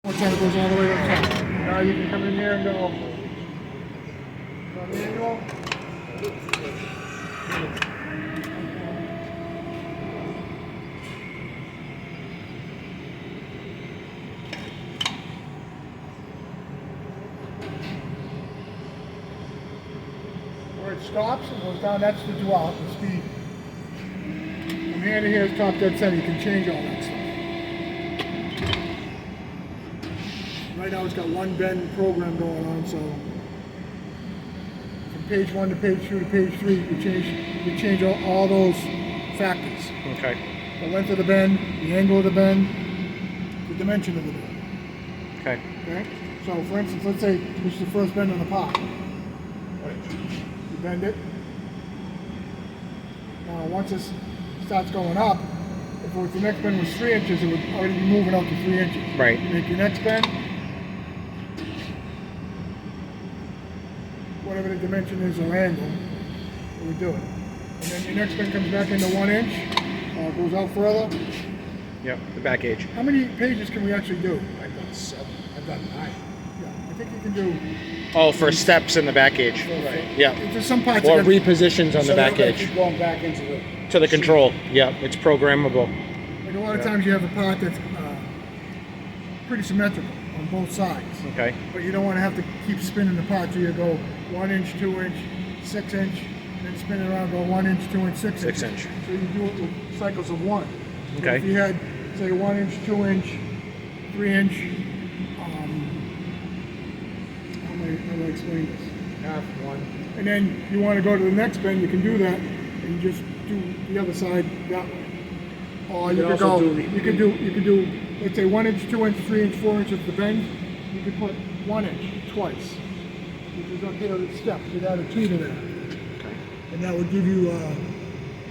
One time it goes all the way to the top. Now you can come in here and go on manual. Where it stops and goes down, that's the dwell, the speed. From here to here is top dead center, you can change all that stuff. Right now it's got one bend program going on, so from page 1 to page 2 to page 3, you change all those factors. Okay. The length of the bend, the angle of the bend, the dimension of the bend. Okay. Okay? So for instance, let's say this is the first bend on the pot. You bend it. Now once this starts going up, if the next bend was 3 inches, it would already be moving out to 3 inches. Right. You make your next bend, whatever the dimension is or angle, it would do it. And then your next bend comes back into 1 inch, goes out further. Yep, the back edge. How many pages can we actually do? I've done 7. I've done 9. Yeah, I think you can do. Oh, for steps in the back edge. Right. Yeah. There's some parts. Or that repositions on the back edge. Keep going back into the To the control. Yeah, it's programmable. like a lot of times you have a part that's pretty symmetrical on both sides. Okay. But you don't want to have to keep spinning the part, so you go 1 inch, 2 inch, 6 inch, then spin it around, go 1 inch, 2 inch, 6 inch. 6 inch. So you do it with cycles of 1. So Okay. if you had, say, 1 inch, 2 inch, 3 inch, how do I explain this? half one. And then you want to go to the next bend, you can do that, and just do the other side that way. Or you can could also go, do you could do, let's say 1 inch, 2 inch, 3 inch, 4 inches the bend. You could put 1 inch twice, which is up here at the step. You'd add a 2 to that. Okay. And that would give you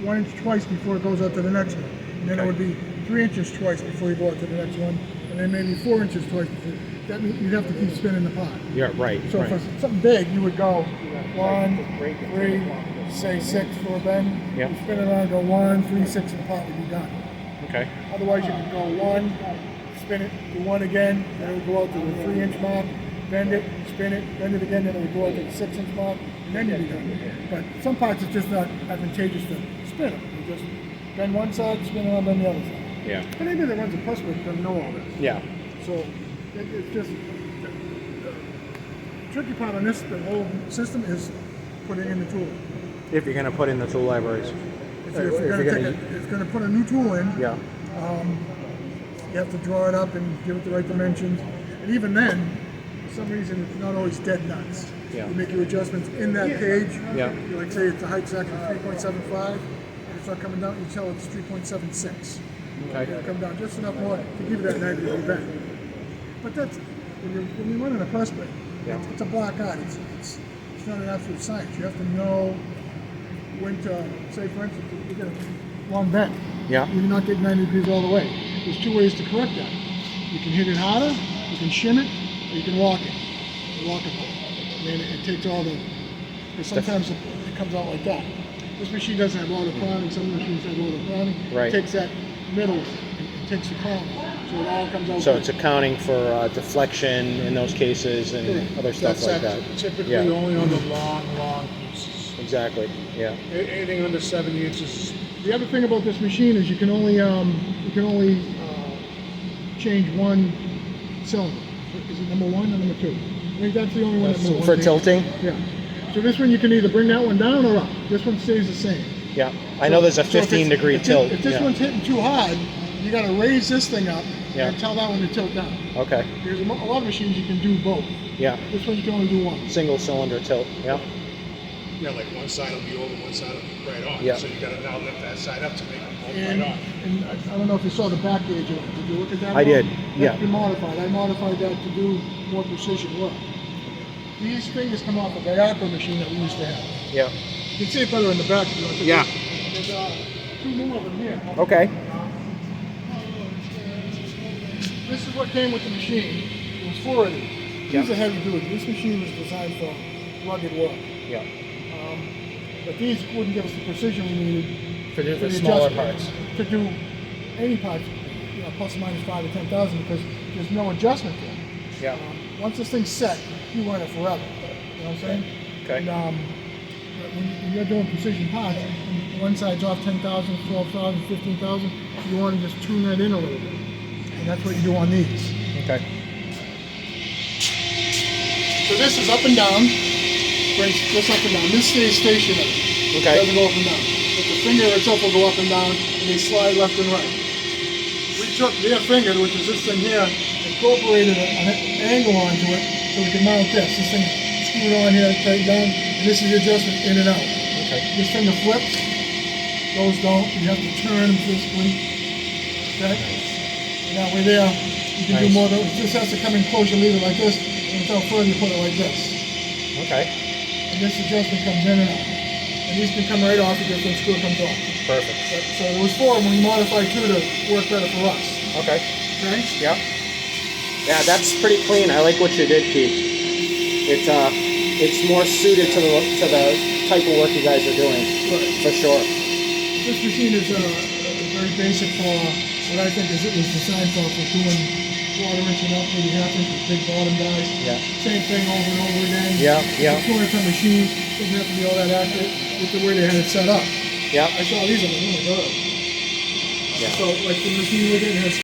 1 inch twice before it goes out to the next one. And then it would be 3 inches twice before you go out to the next one. And then maybe 4 inches twice before. That means you'd have to keep spinning the pot. Yeah, right. So right. for something big, you would go 1, 3, say 6 for a bend. Yeah. You spin it around, go 1, 3, 6, and the pot would be done. Okay. Otherwise, you could go 1, spin it, do 1 again, then it would go out to the 3 inch mark, bend it, spin it, bend it again, then it would go out to the 6 inch mark, and then you'd be done. But some parts it's just not advantageous to spin them. You just bend one side, spin around, bend the other side. Yeah. But anybody that runs a press brake doesn't know all this. Yeah. So it's just the tricky part on this, the whole system is putting in the tool. If you're going to put in the tool libraries. If you're going to put a new tool in, Yeah. you have to draw it up and give it the right dimensions. And even then, for some reason, it's not always dead nuts. Yeah. You make your adjustments in that page. Yeah. You like say it's a height section of 3.75, and it's not coming down, you tell it's 3.76. Okay. It'll come down just enough more to give you that 90-degree bend. But that's when you're running a press brake. Yeah. It's a black art. It's not an absolute science. You have to know when to say, for instance, you get a long bend. Yeah. You're not getting 90 degrees all the way. There's 2 ways to correct that. You can hit it harder, you can shim it, or you can walk it. Walk it. I mean, it takes all the. Because sometimes it comes out like that. This machine doesn't have auto crowning. Some machines have auto crowning. Right. It takes that middle and takes the crown. So it all comes out. So good. it's accounting for deflection in those cases and Correct. other stuff like that. Typically Yeah. only on the long pieces. Exactly. Yeah. Anything under 70 inches. The other thing about this machine is you can only change one cylinder. Is it number 1 or number 2? I think that's the only one that moves. For tilting? Yeah. So this one you can either bring that one down or up. This one stays the same. Yeah. I know there's a So if 15-degree it's- tilt. If this Yeah. one's hitting too hard, you got to raise this thing up Yeah. and tell that one to tilt down. Okay. Because a lot of machines you can do both. Yeah. This one you can only do one. Single cylinder tilt. Yeah. Yeah, like one side will be over, one side will be right on. Yeah. So you gotta now lift that side up to make them both And, right on. and I don't know if you saw the back gauge of it. Did you look at that? I one? did, yeah. That's been modified. I modified that to do more precision work. These fingers come off a HACO machine that we used to have. Yeah. You can see it better in the back if you want to. Yeah. There's 2 more of them here. Okay. This is what came with the machine. It was 4 of these. These are heavy duty. This machine was designed for rugged work. Yeah. But these wouldn't give us the precision we needed For the the smaller adjustment parts. to do any parts, plus or minus 5 or 10,000, because there's no adjustment there. Yeah. Once this thing's set, you run it forever. You know what I'm saying? Okay. And, when you're doing precision parts, and one side's off 10,000, 12,000, 15,000, you want to just tune that in a little bit. And that's what you do on these. Okay. So this is up and down, brings this up and down. This stays stationary. Okay. It doesn't go up and down. But the finger itself will go up and down, and they slide left and right. We took their finger, which is this thing here, incorporated an angle onto it so we can mount this. This thing screwed on here, tight down, and this is the adjustment in and out. Okay. This finger flips, those don't. You have to turn them physically. Okay? And that way there, you can do Nice. more. This has to come in close, you leave it like this, and until further you put it like this. Okay. And this adjustment comes in and out. And these can come right off because the screw comes off. Perfect. So there was 4 of them. We modified 2 to work better for us. Okay. Okay? Yeah. Yeah, that's pretty clean. I like what you did, Keith. It's more suited to the type of work you guys are doing, Right. for sure. This machine is very basic for what I think is it was designed for doing 1/4 inch and up, maybe 1/2 inch with big bottom guys. Yeah. Same thing over and over again. Yeah, yeah. It's a 200-ton machine. Doesn't have to be all that accurate with the way they had it set up. Yeah. I saw these, I'm like, oh my god. Yeah. So like the machine with it has